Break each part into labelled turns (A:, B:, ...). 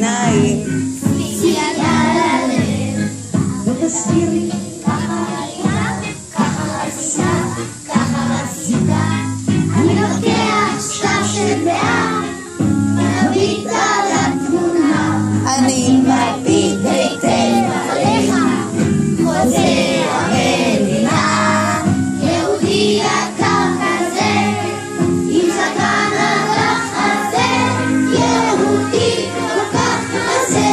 A: העיניים,
B: יד על הלב,
A: ותסבירי
B: ככה ראייה, ככה רציתה, ככה רציתה. אני לוקח שטר של מאה, מביט על התמונה,
A: אני מביט
B: היטב עליך, חוזה המדינה, יהודי יקר כזה, עם זקן אגח הזה, יהודי כל כך כזה,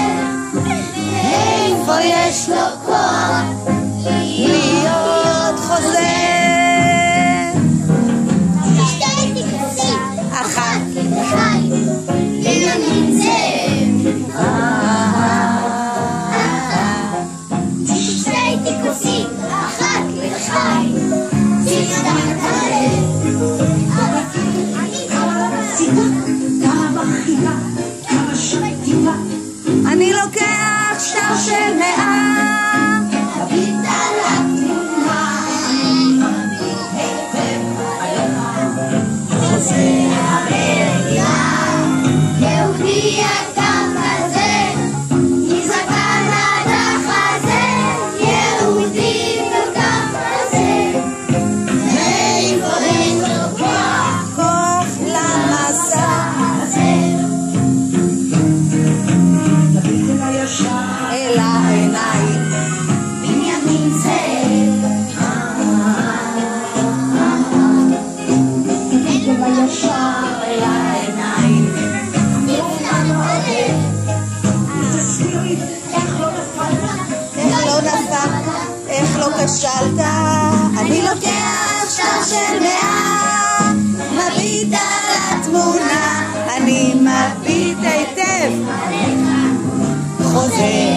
B: איפה יש לו כוח
A: להיות חוזה.
B: שתי תיכנסים,
A: אחת
B: לחיים, בנימין זאב. שתי תיכנסים, אחת לחיים, תפתח את הלב.
C: כמה רציתה, כמה מכילה, כמה שתיתה.
A: אני לוקח שטר של מאה,
B: מביט על התמונה, חוזה המדינה, יהודי יקר כזה, מזקן עד החזה, יהודי כל כך כזה, איפה אין לו כוח
A: כוח למסע,
B: כזה.
C: מביט אל הישר,
A: אל העיניים,
B: בנימין זאב.
C: מביט אל הישר,
A: אל העיניים,
B: נפתח הלב,
C: ותסבירי איך לא נפלת.
A: איך לא נפלת, איך לא כשלת. אני לוקח שטר של מאה, מביט על התמונה, אני מביט היטב, חוזה